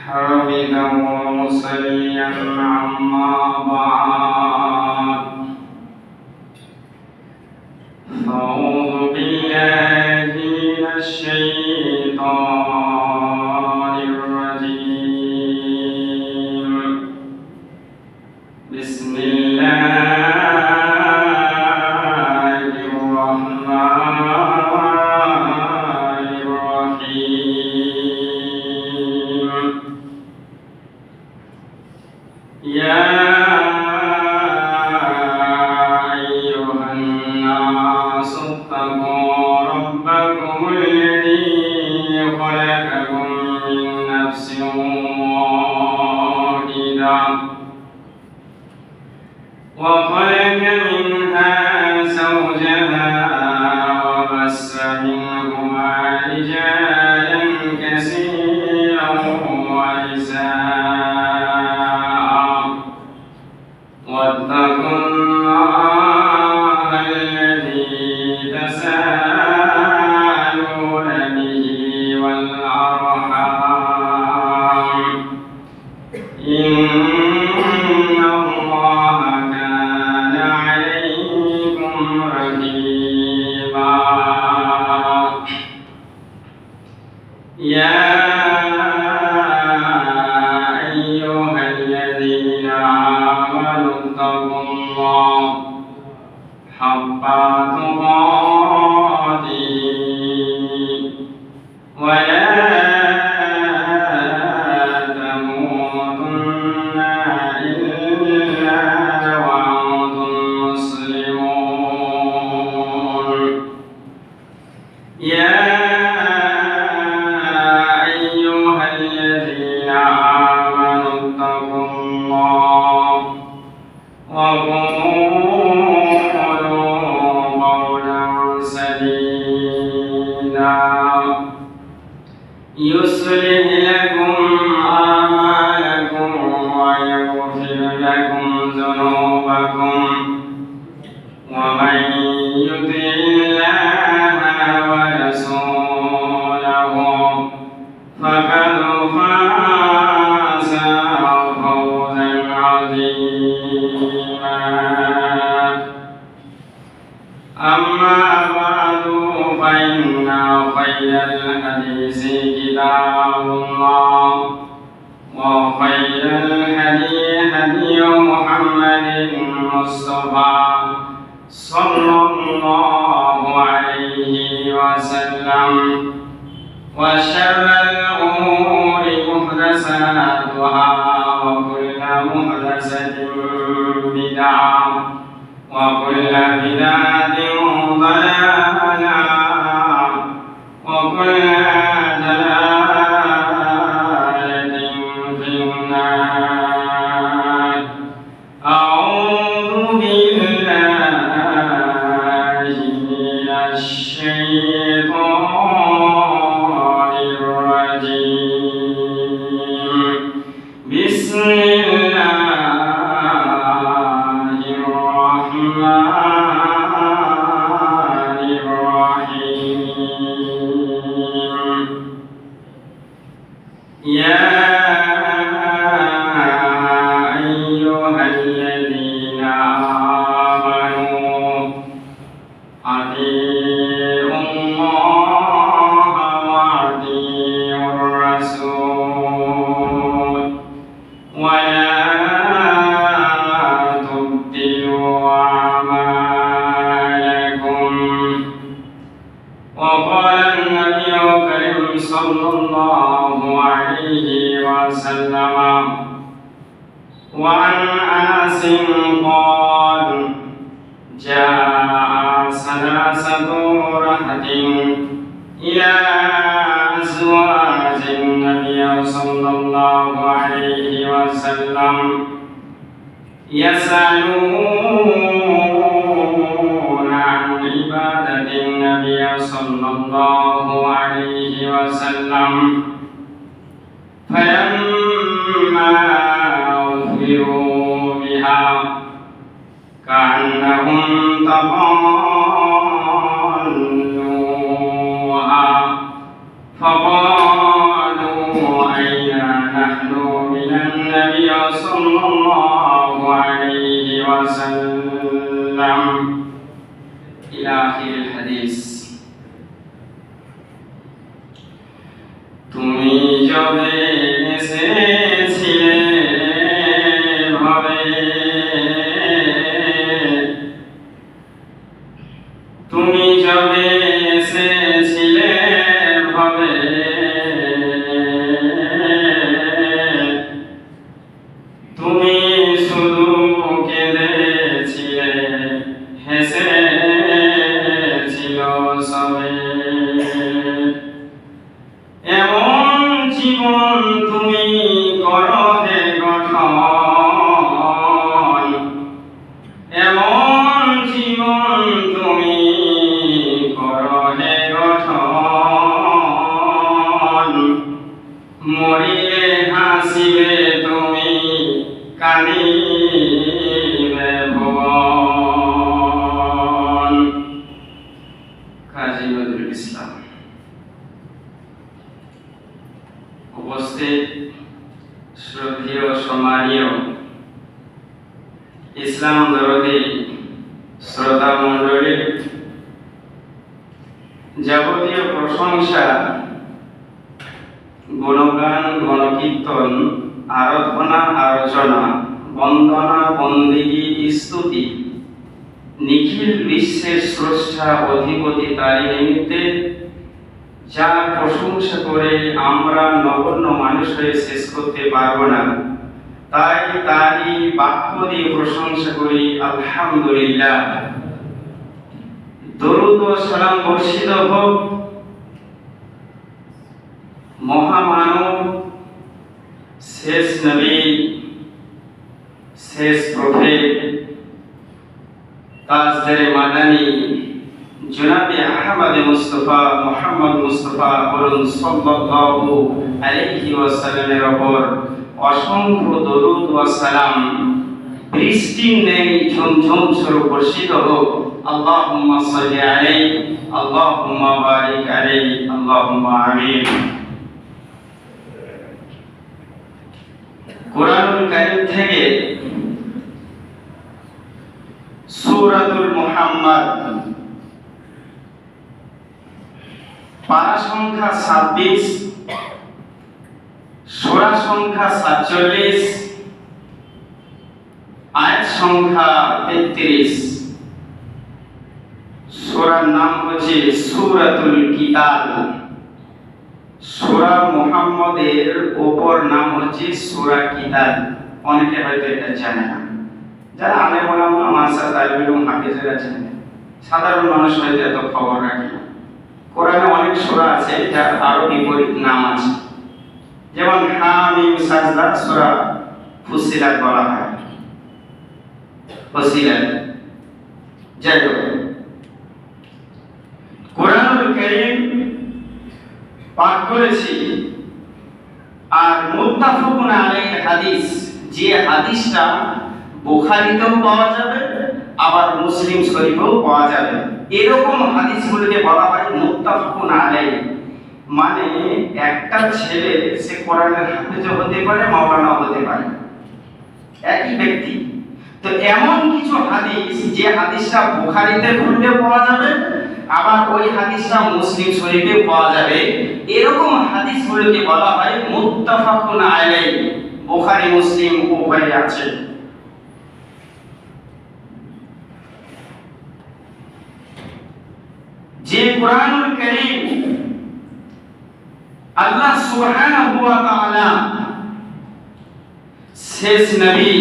حامدا ومصليا عما بعد أعوذ بالله من الشيطان الرجيم بسم الله الرحمن الرحيم يا أيها الناس اتقوا ربكم الذي خلقكم من نفس واحدة وخلق منها زوجها وبث منهما رجالا كثيرا ونساء واتقوا الله الذي تساءلون به والأرحام إن الله كان عليكم رقيبا يا أيها الذين آمنوا اتقوا الله حق تقاته ولا تموتن إلا وأنتم مسلمون يا أيها الذين آمنوا اتقوا الله وقولوا قولا سديدا يصلح لكم أعمالكم ويغفر لكم ذنوبكم ومن يطع الله ورسوله فقد فاز فوزا عظيما أما بعد فإن خير الحديث كتاب الله وخير الهدي هدي محمد المصطفى صلى الله عليه وسلم وشر الأمور محدثاتها وكل محدثة بدعة وكل بدعة ضلالة وكل ضلالة في النار أعوذ بالله من الشيطان الرجيم بسم الله الرحمن الرحيم يا أيها الذين آمنوا أطيعوا الله وأطيعوا الرسول ولا تبطلوا أعمالكم وقال النبي الكريم صلى الله عليه وسلم وعن أنس قال جاء ثلاثة رهط إلى أزواج النبي صلى الله عليه وسلم يسألون عن عبادة النبي صلى الله عليه وسلم فلما أخبروا بها كأنهم تقالوها فقالوا أين نحن من النبي صلى الله عليه وسلم إلى آخر الحديث তুমি যবে এসেছিলে ভাবে তুমি যবে এসেছিলে ভাবে তুমি শুধু কেঁদেছিলে হেসেছিল সবে এমন জীবন তুমি করো হে গঠন এমন জীবন তুমি করো হে গঠন মরিলে হাসিবে তুমি কাঁদিবে ভুবন। কাজী নজরুল ইসলাম। উপস্থিত শ্রদ্ধেয় সম্মানীয় ইসলাম দরদী শ্রোতা মণ্ডলী, যাবতীয় প্রশংসা, গুণগান, গণকীর্তন, আরাধনা, আলোচনা, বন্দনা, বন্দিগি, স্তুতি নিখিল বিশ্বের স্রষ্টা অধিপতি তারই নিমিত্তে, যার প্রশংসা করে আমরা নগণ্য মানুষ হয়ে শেষ করতে পারবো না। তাই তারই বাক্য দিয়ে প্রশংসা করি আলহামদুলিল্লাহ। দরুদ ও সালাম বর্ষিত হোক মহামানব, শেষ নবী, শেষ প্রফেট, তাজদারে মাদানী জনাবে আহমদ মুস্তাফা মুহাম্মদ মুস্তাফা বলুন সাল্লাল্লাহু আলাইহি ওয়াসাল্লামের উপর অসংখ্য দরুদ ও সালাম বৃষ্টির ন্যায় ঝমঝম স্বরূপ বর্ষিত হোক। আল্লাহুম্মা সাল্লি আলাইহি আল্লাহুম্মা বারিক আলাইহি আল্লাহুম্মা আমিন। কোরআনুল কারীম থেকে সূরাতুল মুহাম্মদ পারা সংখ্যা 26, সূরা সংখ্যা 47, আয়াত সংখ্যা 33। সূরার নাম হচ্ছে সূরাতুল কিতাল। সূরা মুহাম্মদের অপর নাম হচ্ছে সূরা কিতাল। অনেকে হয়তো এটা জানে না, যারা আলেম ওলামা মাদ্রাসা তালিবুল ইলম হাফেজেরা জানে, সাধারণ মানুষ হয়তো এত খবর রাখে না। কোরআনে অনেক সূরা আছে যার আরো বিপরীত নাম আছে, যেমন হামিম সাজদা সূরা ফুসিলাত বলা হয়, ফুসিলাত। যাই হোক, কোরআনুল কারীম পাঠ করেছি, আর মুত্তাফাকুন আলাইহি হাদিস, যে হাদিসটা বুখারীতেও পাওয়া যাবে আবার মুসলিম শরীফেও পাওয়া যাবে, এরকম হাদিসগুলোকে বলা হয় মুত্তাফাকুন আলাইহি। মানে একটা ছেলে সে কোরআনের হাফেজও হতে পারে, মাওলানা হতে পারে, একই ব্যক্তি। তো এমন কিছু হাদিস, যে হাদিসটা বুখারীতে খুললে পাওয়া যাবে আবার ওই হাদিসটা মুসলিম শরীফে পাওয়া যাবে, এরকম হাদিসগুলোকে বলা হয় মুত্তাফাকুন আলাইহি। বুখারী মুসলিম উভয়ই আছে। যে কোরআনুল কারীম আল্লাহ সুবহানাহু ওয়া তাআলা শেষ নবী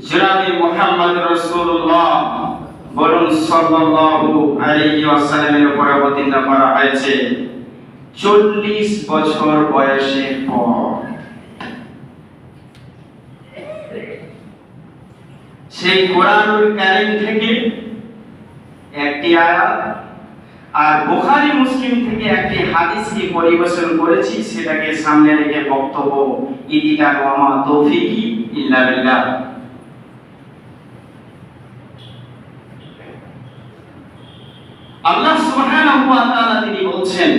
জনাবে মুহাম্মদ রাসূলুল্লাহ বলুন সাল্লাল্লাহু আলাইহি ওয়াসাল্লামের উপর অবতীর্ণ করা হয়েছে 40 বছর বয়সের পর। সেই কোরআনুল কারীম থেকে একটি আয়াত আর বুখারী মুসলিম থেকে একটি হাদিসকে পরিবেশন করেছি, সেটাকে সামনে রেখে বক্তব্য ইদিকা ওয়া তৌফিকি ইল্লা বিল্লাহ। আল্লাহ সুবহানাহু ওয়া তাআলা তিনি বলছেন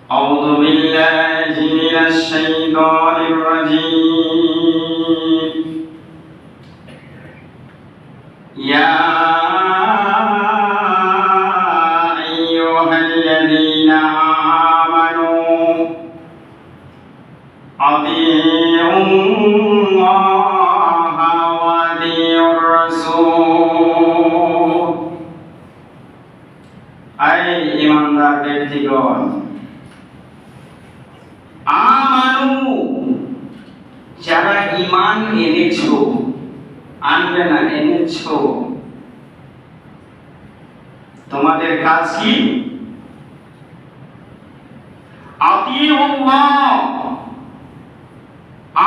أعوذ بالله من الشيطان الرجيم يا أيها الذين آمنوا أطيعوا الله وأطيعوا الرسول أي إيماندار ব্যক্তিগণ আমানু যারা ঈমান এনেছো আনবে না এনেছো তোমাদের কাজ কি আতিউল্লাহ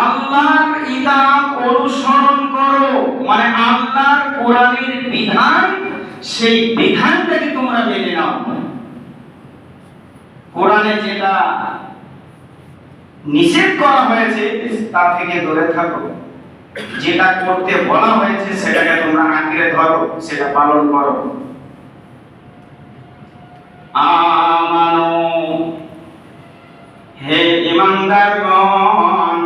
আল্লাহর ইতাআত অনুসরণ করো মানে আল্লাহর কোরআনের বিধান সেই বিধানটাকে তোমরা মেনে নাও কোরআনে যেটা নিষেধ করা হয়েছে তা থেকে দূরে থাকো যেটা করতে বলা হয়েছে সেটাকে তোমরা আঁকড়ে ধরো সেটা পালন করো আমানু হে ঈমানদারগণ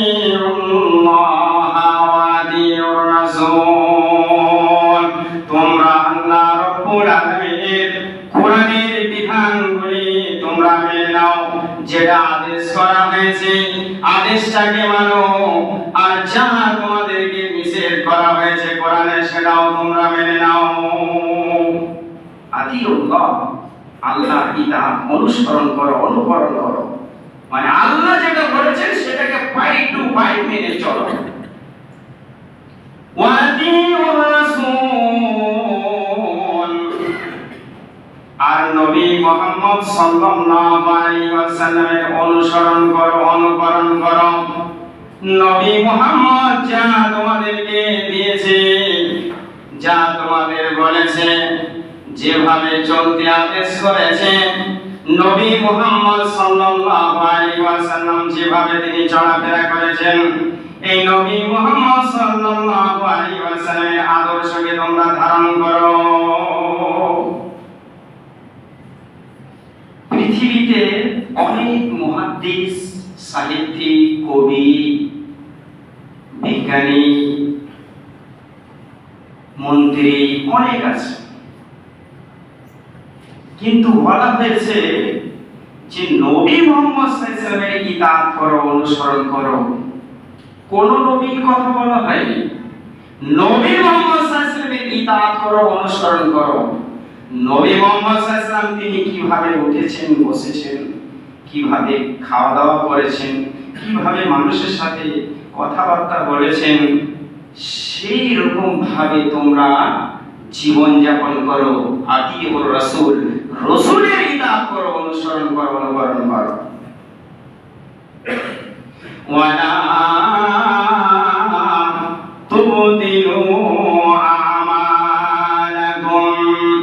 আতিউল্লাহ ওয়া আতিউর রাসূল তোমরা আল্লাহ রাব্বুল আলামিনের কোরআনের বিধানগুলি তোমরা মেনে নাও যেটা আদেশ করা হয়েছে আদেশটাকে মানো আর যা তোমাদেরকে নিষেধ করা হয়েছে কোরআনে সেটাও তোমরা মেনে নাও আতিউল্লাহ আল্লাহর ইতাআত অনুসরণ করো অনুকরণ করো মানে আল্লাহ যেটা বলেছেন সেটাকে বাইট টু বাইট মেনে চলো ওয়া আতিউর রাসূল আর নবী মুহাম্মদ সাল্লাল্লাহু আলাইহি ওয়াসাল্লামের অনুসরণ করো অনুকরণ করো নবী মুহাম্মদ যা তোমাদেরকে দিয়েছে যা তোমাদের বলেছে যেভাবে চলতে আদেশ করেছে নবী মুহাম্মদ সাল্লাল্লাহু আলাইহি ওয়াসাল্লাম যেভাবে তিনি চলাফেরা করেছেন এই নবী মুহাম্মদ সাল্লাল্লাহু আলাইহি ওয়াসাল্লামের আদর্শকে তোমরা ধারণ করো পৃথিবীতে অনেক মুহাদ্দিস সাহিত্যিক কবি বিজ্ঞানী মন্ত্রী অনেক আছে কিন্তু বলা হয়েছে যে নবী মুহাম্মদ সাল্লাল্লাহু আলাইহি ওয়াসাল্লামের ইতাআত করো অনুসরণ করো কোন নবীর কথা বলা হয়নি নবী মুহাম্মদ সাল্লাল্লাহু আলাইহি ওয়াসাল্লামের ইতাআত করো অনুসরণ করো নবী মুহাম্মদ সাল্লাল্লাহু আলাইহি ওয়াসাল্লাম তিনি কিভাবে উঠেছেন বসেছেন কিভাবে খাওয়া দাওয়া করেছেন কিভাবে মানুষের সাথে কথাবার্তা বলেছেন সেই রকম ভাবে তোমরা জীবন যাপন করো আতিউর রাসূল রাসূলের ইতাআত করো অনুসরণ করো অনুকরণ করো ওয়ালা তুবদিলু আমালাকুম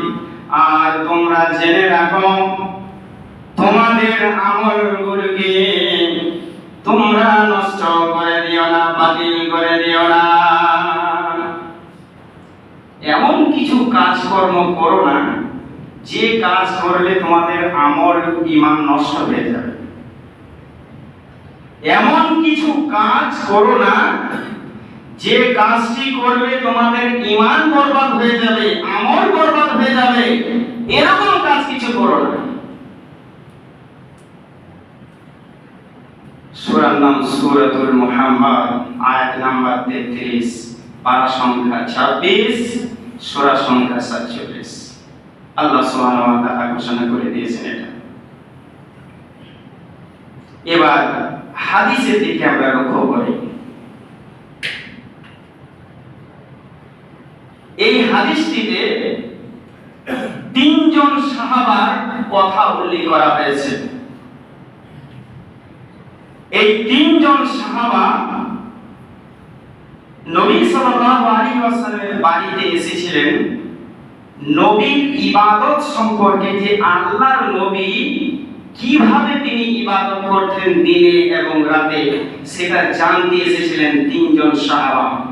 আর তোমরা জেনে রাখো তোমাদের আমলগুলোকে তোমরা নষ্ট করে দিও না বাতিল করে দিও না এমন কিছু কাজকর্ম করো না যে কাজ করলে তোমাদের আমল ঈমান নষ্ট হয়ে যাবে এমন কিছু কাজ করো না যে কাজটি করলে তোমাদের ঈমান বরবাদ হয়ে যাবে আমল বরবাদ হয়ে যাবে এরকম কাজ কিছু করো না সূরার নাম সূরাতুল মুহাম্মদ আয়াত নাম্বার 33 পারা সংখ্যা 26 সূরা সংখ্যা 47 আল্লাহ সুবহানাহু ওয়া তাআলা ঘোষণা করে দিয়েছেন এটা এবার হাদিসের দিকে আমরা লক্ষ্য করি এই হাদিসটিতে তিনজন সাহাবার কথা উল্লেখ করা হয়েছে এই তিনজন সাহাবা নবী সাল্লাল্লাহু আলাইহি ওয়াসাল্লামের বাড়িতে এসেছিলেন নবীর ইবাদত সম্পর্কে যে আল্লাহর নবী কিভাবে তিনি ইবাদত করতেন দিনে এবং রাতে সেটা জানতে এসেছিলেন তিনজন সাহাবা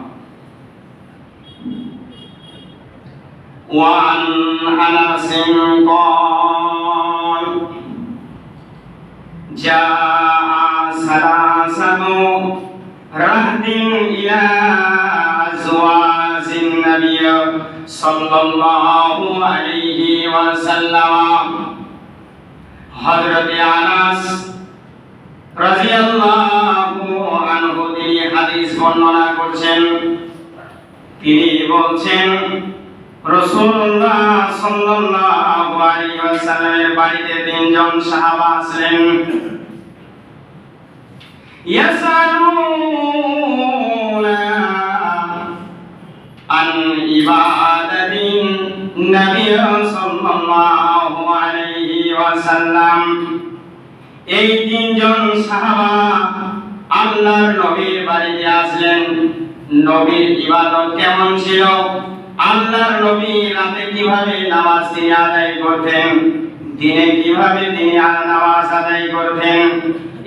وعن أنس قال جاء ثلاثة رهط إلى أزواج النبي صلى الله عليه وسلم হযরত আনাস রাদিয়াল্লাহু আনহু তিনি হাদিস বর্ণনা করছেন। তিনি বলছেন রাসূলুল্লাহ সাল্লাল্লাহু আলাইহি ওয়াসাল্লামের বাড়িতে তিনজন সাহাবা আসলেন। ইয়াসালুনা আন ইবাদাতিন নবী সাল্লাল্লাহু আলাইহি ওয়াসাল্লাম। এই তিনজন সাহাবা আল্লাহর নবীর বাড়িতে আসলেন। নবীর ইবাদত কেমন ছিল, আল্লাহর নবী রাতে কিভাবে নামাজ তিনি আদায় করতেন, দিনে কিভাবে তিনি নামাজ আদায় করতেন,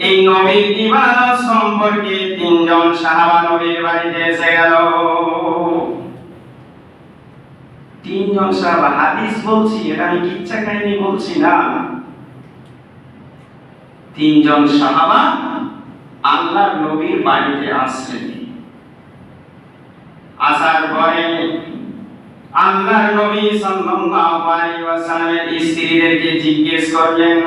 এই নবীর ইবাদত সম্পর্কে তিনজন সাহাবা নবীর বাড়িতে এসে গেল। তিনজন সাহাবা, হাদিস বলছি, এটা আমি কিচ্ছা কাহিনী বলছি না। তিনজন সাহাবা আল্লাহর নবীর বাড়িতে আসলেন। আসার পরে আল্লাহর নবী সাল্লাল্লাহু আলাইহি ওয়াসাল্লামের স্ত্রীদেরকে জিজ্ঞেস করলেন।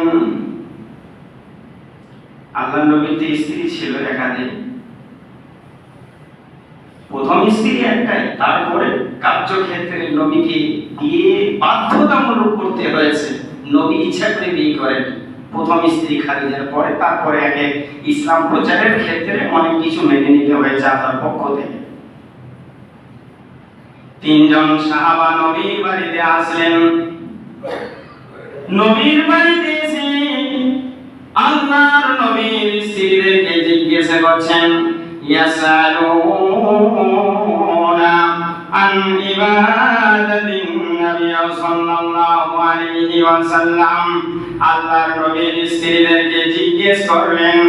আল্লাহর নবীর যে স্ত্রী ছিল একাধিক, প্রথম স্ত্রী একটাই, তারপরে কার্যক্ষেত্রে নবীকে বিয়ে বাধ্যতামূলক করতে হয়েছে। নবী ইচ্ছা করে বিয়ে করেন। প্রথম স্ত্রী খাদিজার পরে তারপরে একে ইসলাম প্রচারের ক্ষেত্রে অনেক কিছু মেনে নিতে হয়েছে আল্লাহর পক্ষ থেকে। তিনজন সাহাবা নবীর বাড়িতে আসলেন। নবীর বাড়িতে এসে আল্লাহর নবীর স্ত্রীদেরকে জিজ্ঞাসা করছেন, ইয়াসালুনা আন ইবাদাতিন নবী সাল্লাল্লাহু আলাইহি ওয়াসাল্লাম। আল্লাহর নবীর স্ত্রীদেরকে জিজ্ঞেস করলেন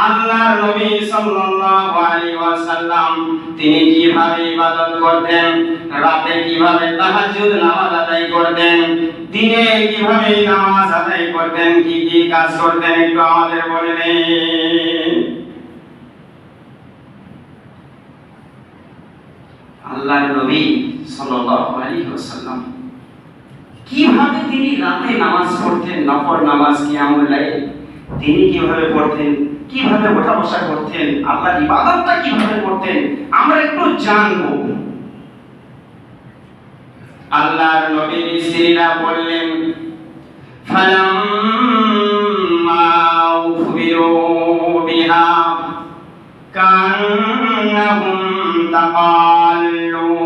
আল্লাহর নবী সাল্লাল্লাহু আলাইহি ওয়াসাল্লাম তিনি কিভাবে ইবাদত করতেন, রাতে কিভাবে তাহাজ্জুদ নামাজ আদায় করতেন, দিনে কিভাবে নামাজ আদায় করতেন, কি কি কাজ করতেন একটু আমাদের বলে দেন। আল্লাহর নবী সাল্লাল্লাহু আলাইহি ওয়াসাল্লাম কিভাবে তিনি রাতে নামাজ পড়তেন, নফল নামাজ, কিয়ামুল লাইল তিনি কিভাবে পড়তেন, কিভাবে ওঠা বসা করতেন, আল্লাহর ইবাদতটা কিভাবে করতেন, আমরা একটু জানবো। আল্লাহর নবীর স্ত্রীরা বললেন, ফালাম্মা উখবিরু বিহা কান্নাহুম তাকাল্লুহা।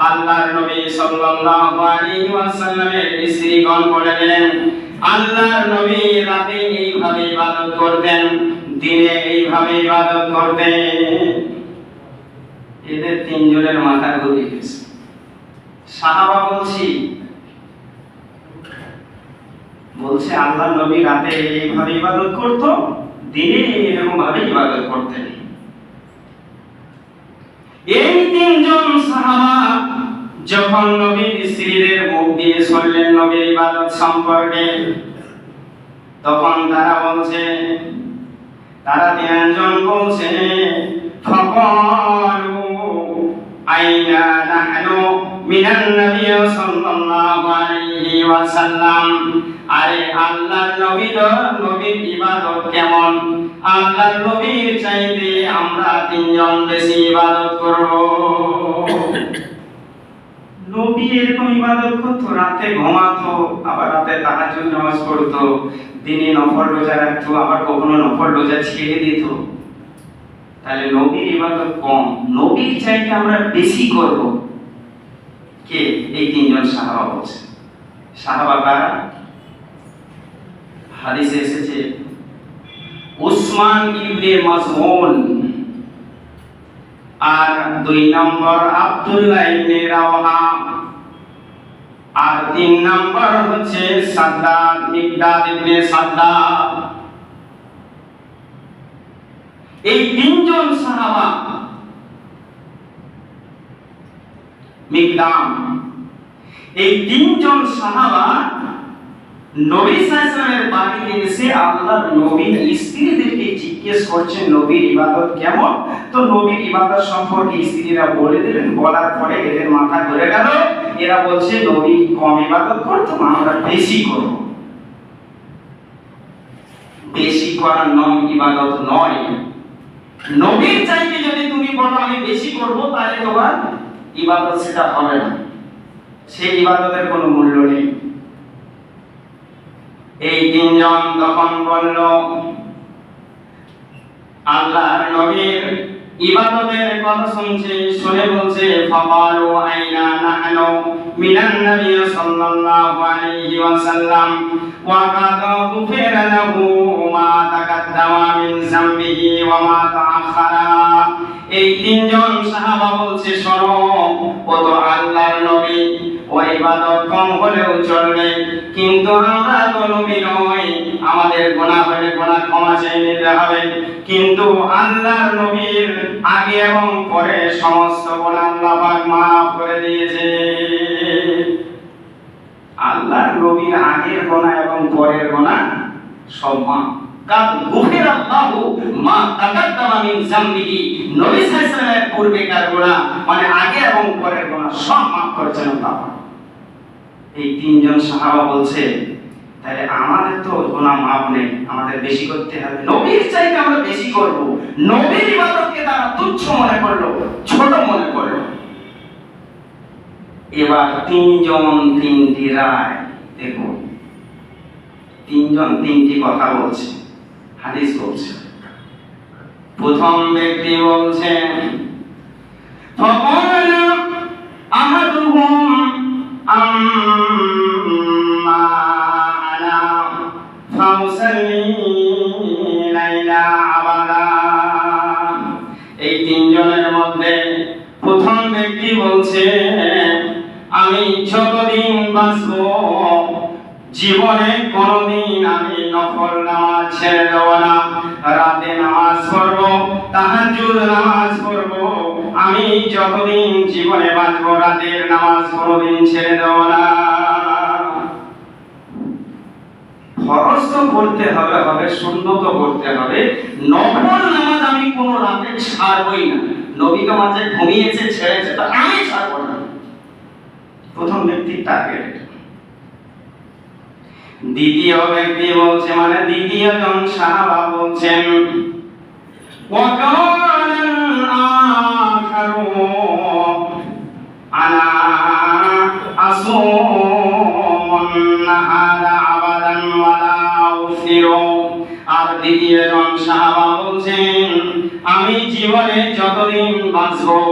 আল্লাহর নবী সাল্লাল্লাহু আলাইহি ওয়াসাল্লামের স্ত্রীগণ বললেন, আল্লাহর নবী রাতে এইভাবে ইবাদত করতেন, দিনে এইভাবে ইবাদত করতেন। এদের তিনজনের মাথা ঘুরে গেছে। সাহাবা বলছে আল্লাহর নবী রাতে এইভাবে ইবাদত করত, দিনে এরকম ভাবে ইবাদত করতেন। এই তিনজন সাহাবা যখন নবীর স্ত্রীদের মুখ দিয়ে শুনলেন নবীর ইবাদত সম্পর্কে, তখন তারা তিনজন বলছে, ফাকালু আইনা নাহনু মিনান নবী সাল্লাল্লাহু আলাইহি ওয়াসাল্লাম। আরে আল্লাহর নবীর ইবাদত কেমন, আল্লাহর নবীর চাইতে আমরা তিনজন বেশি ইবাদত করব। নবী এরকম ইবাদত করতো, রাতে ঘুমাতো, আবার রাতে তাহাজ্জুদ নামাজ পড়তো, দিনে নফল রোজা রাখতো, আবার কখনো নফল রোজা ছেড়ে দিত। তাহলে নবীর ইবাদত কম, নবীর চাইতে আমরা বেশি করব। কে? এই তিনজন সাহাবা বলছে। সাহাবা কারা? হাদিসে এসেছে উসমান ইবনে মাজউন, আর 2 নম্বর আব্দুল্লাহ ইবনে রাওহা, আর 3 নম্বর হচ্ছে সাদ্দাদ, মিকদাদ ইবনে সাদ্দাদ। এই তিনজন সাহাবা, মিকদাম, এই তিনজন সাহাবা নবী সাল্লাল্লাহু আলাইহি ওয়াসাল্লামের বাড়িতে এসে আল্লাহর নবীর স্ত্রীদেরকে জিজ্ঞেস করছেন নবীর ইবাদত কেমন। তো নবীর ইবাদত সম্পর্কে স্ত্রীরা বলে দিলেন, বলার পরে এদের মাথা ঘুরে গেল। এরা বলছে নবী কম ইবাদত করতো, আমরা বেশি করব। বেশি করার নাম ইবাদত নয়। নবীর চাইতে যদি তুমি বলো আমি বেশি করব, তাহলে তোমার ইবাদত সেটা হবে না, সেই ইবাদতের কোনো মূল্য নেই। এই তিনজন তখন বলল, আল্লাহর নবীর ইবাদতের কথা শুনছে, শুনে বলছে ফাকালু আইনা নাহনু মিনান নবী সাল্লাল্লাহু আলাইহি ওয়াসাল্লাম ওয়া কাদ গুফিরা লাহু মা তাকাদ্দামা মিন যামবিহি ওয়া মা তাআখারা। এই তিনজন সাহাবা বলছে, শোনো, ও তো আল্লাহর নবী, ও ইবাদত কম হলেও চলবে, কিন্তু আমরা তো নবী নই, আমাদের গুনাহ হলে গুনাহ ক্ষমা চেয়ে নিতে হবে। কিন্তু আল্লাহর নবীর আগে এবং পরে সমস্ত গুনাহ আল্লাহ পাক maaf করে দিয়েছে। আল্লাহর নবীর আগের গুনাহ এবং পরের গুনাহ সব maaf। কাদ গুফিরাল্লাহু মা তাকাদ্দামা মিন যামবিহি, নবী সাল্লাল্লাহু আলাইহি ওয়াসাল্লামের পূর্বেকার গুনাহ মানে আগে এবং পরের গুনাহ সব maaf করেছেন আল্লাহ। এই তিনজন সাহাবা বলছে, তাহলে আমাদের তো গুনাহ maaf নেই, আমাদের বেশি করতে হবে, নবীর চাইতে আমরা বেশি করব। নবীর ইবাদতকে তারা তুচ্ছ মনে করলো, ছোট মনে করলো। এবার তিনজন তিনটি রায়। দেখো, তিনজন তিনটি কথা বলছে, হাদিস বলছে। প্রথম ব্যক্তি বলছেন, ফাকালা আহাদুহুম আম্মা আনা ফাউসাল্লি লাইলা আবাদা। এই তিনজনের মধ্যে প্রথম ব্যক্তি বলছে, আমি যতদিন বাঁচব জীবনে কোনদিন আমি নফল নামাজ ছেড়ে দেব না, রাতে নামাজ পড়ব, তাহাজ্জুদ নামাজ পড়ব, আমি যতদিন জীবনে বাঁচব রাতের নামাজ কোনদিন ছেড়ে দেব না। ফরজ তো পড়তে হবে, সুন্নত পড়তে হবে, নফল নামাজ আমি কোন রাতে ছাড়বই না। নবী তো মাঝে ঘুমিয়েছে, ছেড়েছে, তা আমি ছাড়ব না। প্রথম ব্যক্তির টার্গেট। দ্বিতীয় ব্যক্তি বলছে, মানে দ্বিতীয় জন সাহাবা বলছেন, ওয়াকালাল আখারু আনা আসুমুন নাহারা আবাদান ওয়ালা উফিরু। আর দ্বিতীয় জন সাহাবা বলছেন, আমি জীবনে যতদিন বাঁচব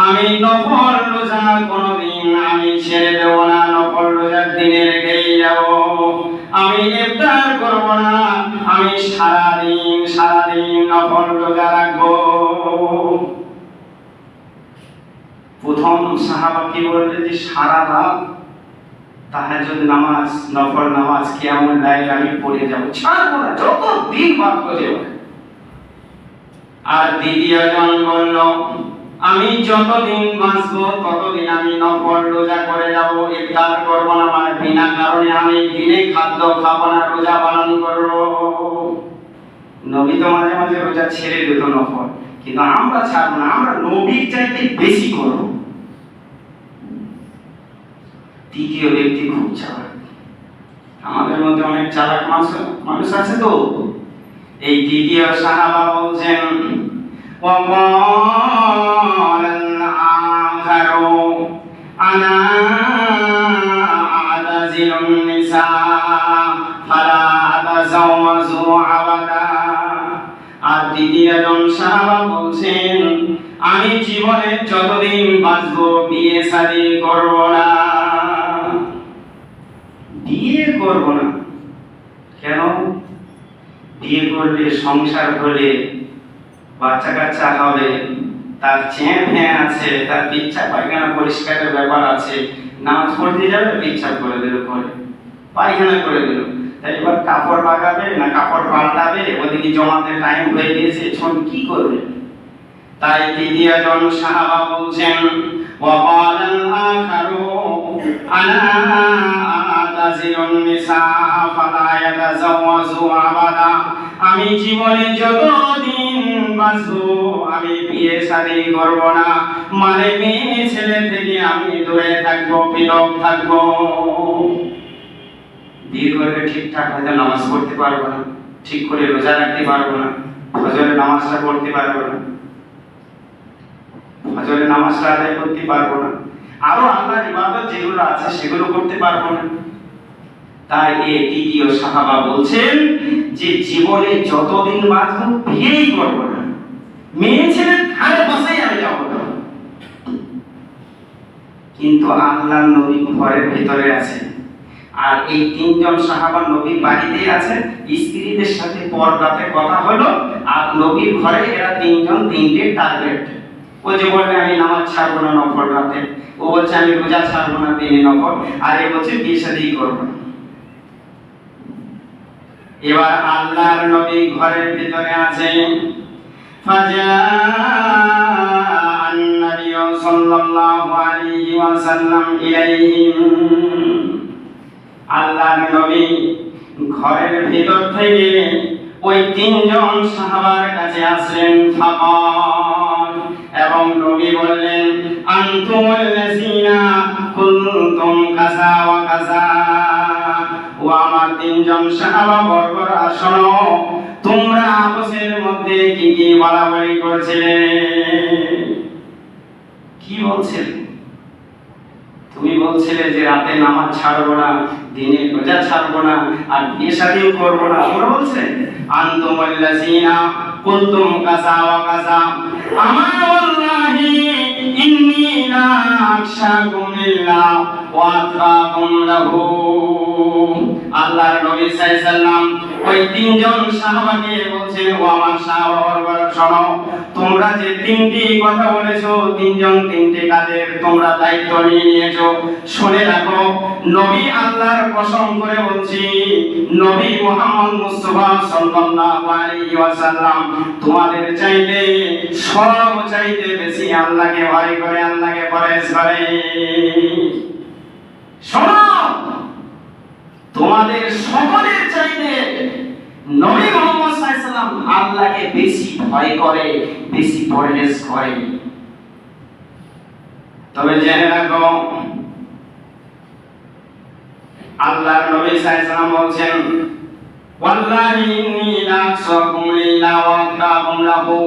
আমি নফল রোজা কোনদিন আমি ছেড়ে দেব না, নফল রোজার দিনে রেখেই যাব, আমি ইফতার করব না, আমি সারাদিন নফল রোজা রাখবো। প্রথম সাহাবা কি বললেন যে সারা রাত তাহাজ্জুদ নামাজ, নফল নামাজ, কিয়ামুল লাইল আমি পড়ে যাব, ছাড়বো না, যত দিন বাঁচব যাব। আর দ্বিতীয় জন বলল, আমি যতদিন বাঁচব ততদিন আমি নফল রোজা করে যাব, ইফতার করব না, মানে বিনা কারণে আমি দিনে খাদ্য খাবো না, রোজা পালন করব। নবী তো মাঝে মাঝে রোজা ছেড়ে দিত নফল, কিন্তু আমরা ছাড়বো না, আমরা নবীর চাইতে বেশি করব। তৃতীয় ব্যক্তি খুব চালাক। আমাদের মধ্যে অনেক চালাক মানুষ আছে তো। এই তৃতীয় সাহাবা বলছেন, ওয়াকালাল আখারু আনা আ'তাজিলুন নিসা ফালা তাযাওয়াজু আবাদা। আর তৃতীয় জন সাহাবা বলছেন, আমি জীবনে যতদিন বাঁচব বিয়ে শাদী করব না, বিয়ে করব না। কেন? বিয়ে করলে সংসার হলে বাচ্চা কাচ্চা হবে, তার চেয়ে আছে, তার পিচ্ছা পায়খানা পরিষ্কারের ব্যাপার আছে, নামাজ পড়তে যাবে পিচ্ছা করে দিল, করে পায়খানা করে দিল, তাই এবার কাপড় লাগাবে না কাপড় পাল্টাবে, ওদিকে জমাতে টাইম হয়ে গেছে, এখন কি করবে? তাই তৃতীয় জন সাহাবা বলছেন, ওয়াকালাল আখারু আনা তাজিলুন নিসা ফালা ইয়াতাজাওয়াজু আবাদা, আমি জীবনে যতদিন বাঁচবো আমি বিয়ে শাদী করব না, মানে মেয়ে ছেলে থেকে আমি দূরে থাকবো, বিরত থাকবো। বিয়ে করলে ঠিকঠাক হয়তো নামাজ পড়তে পারবো না, ঠিক করে রোজা রাখতে পারবো না, ফজরের নামাজটা পড়তে পারবো না, ফজরের নামাজটা আদায় করতে পারবো না, আরো আল্লাহর ইবাদত যেগুলো আছে সেগুলো করতে পারবো না। তাই এই দ্বিতীয় সাহাবা বলছেন যে জীবনে যতদিন বাঁচবো বিয়েই করবো না, মেয়ে ছেলের ধারে পাশেই আমি যাবো না। কিন্তু আল্লাহর নবী ঘরের ভিতরে আছে, আর এই তিনজন সাহাবা নবীর বাড়িতে আছে, স্ত্রীদের সাথে পর্দাতে কথা হলো, আর নবীর ঘরে এরা তিনজন তিনটে টার্গেট। ও যে বলবে আমি নামাজ ছাড়বো না নফল রাতে, ও বলছে আমি রোজা ছাড়বো না দিনে নফল, আর এ বলছে বিয়ে শাদী করবো না। এবার আল্লাহর নবী ঘরের ভিতরে আছে, ফাজাআন নাবিয়্যু সাল্লাল্লাহু আলাইহি ওয়াসাল্লাম ইলাইহিম, আল্লাহর নবী ঘরের ভিতর থেকে ওই তিনজন সাহাবার কাছে আসলেন। ফাকাল, এবং নবী বললেন, আনতুমুল্লাযীনা কুনতুম কাযা ওয়া কাযা, ও আমার তিনজন সাহাবা বর্গরা শোনো, তোমরা আপসের মধ্যে কি কি বলাবলি করছিলে? কি বলছিলে? তুমি বলছিলে যে রাতে নামাজ ছাড়বো না, দিনে রোজা ছাড়বো না, আর বিয়ে শাদীও করবো না। তোমরা বলছে আনতুমুল্লাযীনা কুনতুম কাযা ওয়া কাযা, আমা ওয়াল্লাহি ইন্নী লা আখশাকুম লিল্লাহ ওয়া আতকাকুম লাহু। আল্লাহর নবী সাল্লাল্লাহু আলাইহি সাল্লাম ওই তিনজন সাহাবাকে বলছেন, ও আমার সাহাবারা শোনো, তোমরা যে তিনটি কথা বলেছো, তিনজন তিনটি কাজের তোমরা দায়িত্ব নিয়ে নিয়েছো, শুনে রাখো, নবী আল্লাহর কসম করে বলছি, নবী মুহাম্মদ মুস্তাফা সাল্লাল্লাহু আলাইহি ওয়াসাল্লাম তোমাদের চাইতে সব চাইতে বেশি আল্লাহকে ভয় করে, আল্লাহকে পরহেজ করে। শোনো, তোমাদের সকলের চাইতে নবী মুহাম্মদ সাল্লাল্লাহু আলাইহি ওয়াসাল্লাম আল্লাহকে বেশি ভয় করে, বেশি পরহেজ করে। তবে জেনে রাখো, আল্লাহর নবী সাল্লাল্লাহু আলাইহি ওয়াসাল্লাম বলছেন, ওয়াল্লাহি ইন্নী লা আখশাকুম লিল্লাহি ওয়া আতকাকুম লাহু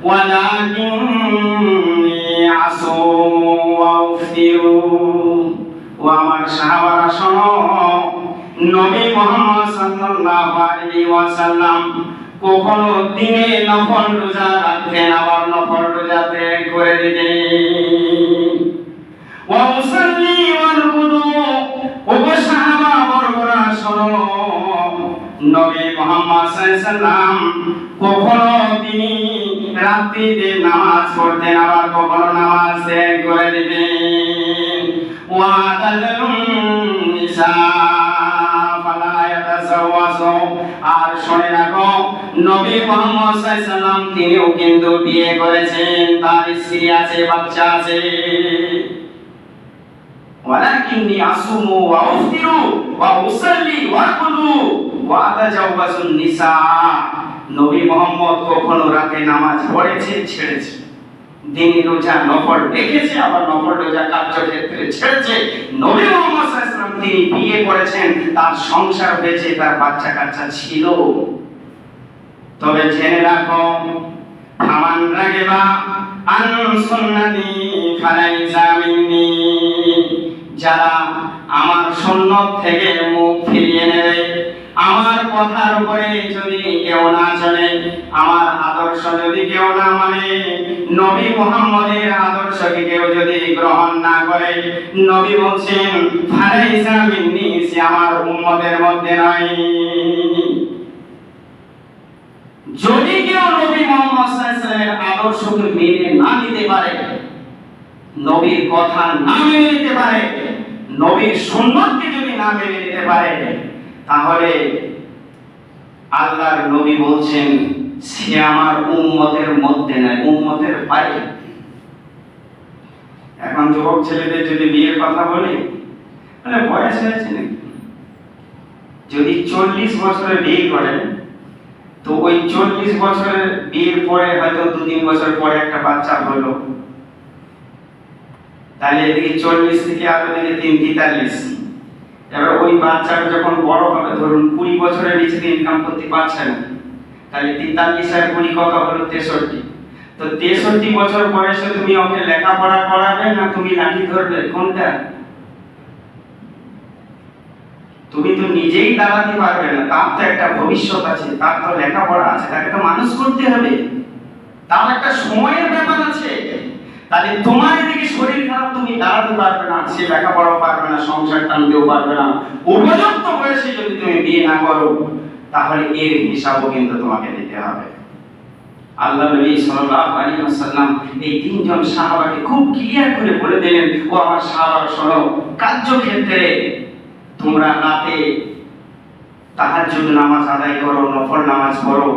ওয়ালাকিন্নী আসুমু ওয়া উফতিরু। ও আমার সাহাবারা শোনো, নবী মুহাম্মদ সাল্লাল্লাহু আলাইহি ওয়াসাল্লাম কখনো দিনে নফল রোজা রাখতেন, আবার নফল রোজা ত্যাগ করে দিতেন। ওয়া মুসাল্লি ওয়াল wudu, ও সাহাবা বর্গরা শোনো, নবী মুহাম্মদ সাল্লাল্লাহু আলাইহি ওয়াসাল্লাম কখনো তিনি রাত্রিতে নামাজ পড়তেন, আবার কখনো নামাজ ত্যাগ করে দিতেন। ওয়া তাযালুন নিসা ফালা ইয়াতাযাওয়াজু, আর শুনে রাখো, নবী মুহাম্মদ সাল্লাল্লাহু আলাইহি ওয়াসাল্লাম তিনিও কিন্তু বিয়ে করেছেন, তার স্ত্রী আছে, বাচ্চা আছে। ওয়ালাকিন্নী আসুমু ওয়া উফতিরু ওয়া উসাল্লি ওয়া আরকুদু ওয়া আতাজাওয়াজুন নিসা, নবী মুহাম্মদ কখনো রাতে নামাজ পড়েছে, ছেড়েছে, দিনে রোজা নফল রেখেছে, আবার নফল রোজা কার্যক্ষেত্রে ছেড়েছে। নবী মুহাম্মদ সাল্লাল্লাহু আলাইহি ওয়াসাল্লাম তিনি বিয়ে করেছেন, তার সংসার হয়েছে, তার বাচ্চা কাচ্চা ছিল। তবে জেনে রাখো, ফামান রাগিবা আন সুন্নতি ফালাইসা মিন্নি, যারা আমার সুন্নত থেকে মুখ ফিরিয়ে নেবে, আমার কথার উপরে যদি কেউ না চলে, আমার আদর্শ যদি কেউ না মানে, নবী মুহাম্মদের আদর্শকে কেউ যদি গ্রহণ না করে, নবী বলছেন ফালাইসা মিন্নি, সে আমার উম্মতের মধ্যে নয়। যদি কেউ নবী মুহাম্মদ সাল্লাল্লাহু আলাইহি ওয়াসাল্লামের আদর্শকে মেনে না নিতে পারে, নবীর কথা না মেনে নিতে পারে, নবীর সুন্নতকে যদি না মেনে নিতে পারে, তাহলে আল্লাহর নবী বলছেন সে আমার উম্মতের মধ্যে নয়, উম্মতের বাইরে। এখন যুবক ছেলেদের যদি বিয়ের কথা বলি, বয়স হয়েছে নাকি, যদি 40 বছরে বিয়ে করেন, তো ওই 40 বছরের বিয়ের পরে হয়তো 2-3 বছর পরে একটা বাচ্চা হলো, তাহলে এদিকে 40 থেকে আর ওদিকে 43। এবার ওই বাচ্চাটা যখন বড় হবে, ধরুন 20 বছরের নিচে ইনকাম করতে পারছে না, তাহলে 43 আর 20 কত হলো? 63। তো 63 বছর বয়সে তুমি ওকে লেখাপড়া করাবে না তুমি লাঠি ধরবে? কোনটা? তুমি তো নিজেই দাঁড়াতে পারবে না, তার তো একটা ভবিষ্যৎ আছে, তার তো লেখাপড়া আছে, তাকে তো মানুষ করতে হবে, তার একটা সময়ের ব্যাপার আছে। তাহলে তোমার এদিকে শরীর খারাপ, তুমি দাঁড়াতে পারবে না, সে লেখাপড়াও পারবে না, সংসার টানতেও পারবে না, উপযুক্ত বয়সে যদি তুমি বিয়ে না করো, তাহলে এর হিসাবও কিন্তু তোমাকে দিতে হবে। আল্লাহ নবী সাল্লাল্লাহু আলাইহি ওয়াসাল্লাম এই তিনজন সাহাবাকে খুব ক্লিয়ার করে বলে দিলেন, ও আমার সাহাবারা শোনো, কার্যক্ষেত্রে তোমরা রাতে তাহাজ্জুদ নামাজ আদায় করো, নফল নামাজ পড়ো,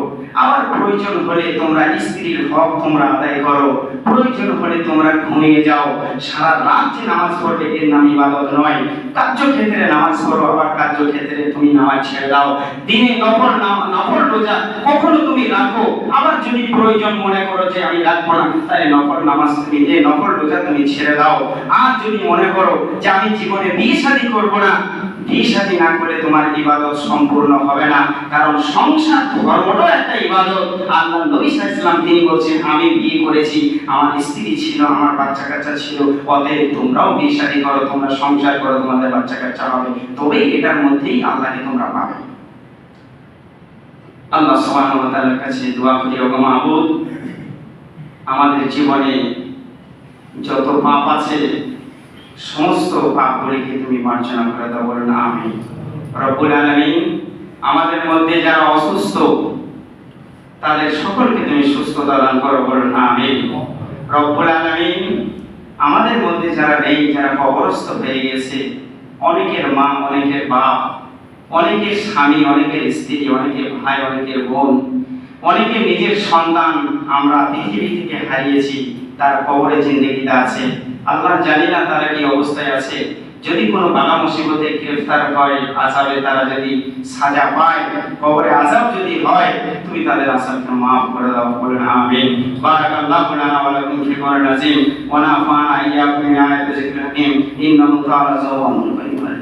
আবার প্রয়োজন হলে তোমরা স্ত্রীর হক তোমরা আদায় করো, প্রয়োজন হলে তোমরা ঘুমিয়ে যাও। সারা রাত যে নামাজ পড়বে এর নাম ইবাদত নয়। কার্যক্ষেত্রে নামাজ পড়ো, আবার কার্যক্ষেত্রে তুমি নামাজ ছেড়ে দাও। দিনে নফল রোজা কখনো তুমি রাখো, আবার যদি প্রয়োজন মনে করো যে আমি রাখবো না, তাহলে নফল নামাজ তুমি নফল রোজা তুমি ছেড়ে দাও। আর যদি মনে করো যে আমি জীবনে বিয়ে শাদী করবো না, বিয়ে শাদী না করে তোমার ইবাদত সম্পূর্ণ হবে না, কারণ সংসার ধর্মটাও একটা ইবাদত। আল্লাহ নবী সাল্লাল্লাহু আলাইহি ওয়াসাল্লাম তিনি বলছেন, আমি বিয়ে করেছি, আমার স্ত্রী ছিল, আমার বাচ্চা কাচ্চা ছিল, অতএব তোমরাও বিয়ে শাদী করো, তোমরা সংসার করো, তোমাদের বাচ্চা কাচ্চা হবে, তবেই এটার মধ্যেই আল্লাহকে তোমরা পাবে। আল্লাহ সুবহানাহু ওয়া তাআলার কাছে দোয়া করি, ওগো মাবুদ, আমাদের জীবনে যত পাপ আছে সমস্ত পাপগুলিকে তুমি মার্জনা করে দাও, বলেন আমিন। রব্বুল আলামিন, আমাদের মধ্যে যারা অসুস্থ তাদের সকলকে তুমি সুস্থতা দান করো, বলেন আমিন। রব্বুল আলামিন, আমাদের মধ্যে যারা নেই, যারা কবরস্থ হয়ে গেছে, অনেকের মা, অনেকের বাপ, অনেকের স্বামী, অনেকের স্ত্রী, অনেকের ভাই, অনেকের বোন, অনেকে নিজের সন্তান আমরা পৃথিবী থেকে হারিয়েছি, তার কবরে জিন্দেগিতে আছে। আল্লাহ জানি না তারা কি অবস্থায় আছে। যদি কোনো বালা মুসিবতে গ্রেফতার হয়, আযাবে তারা যদি সাজা পায়, কবরে আযাব যদি হয়, তুমি তাদের আযাবকে মাফ করে দাও, বলেন আমিন। বারাকাল্লাহু লানা ওয়া লাকুম ফিল কোরআনিল আযীম ওয়া নাফা'না ইয়্যাকুম বিআয়াতি যিকরিল হাকীম ইন্নাহু তাআলা যাওয়াবুল কারীম।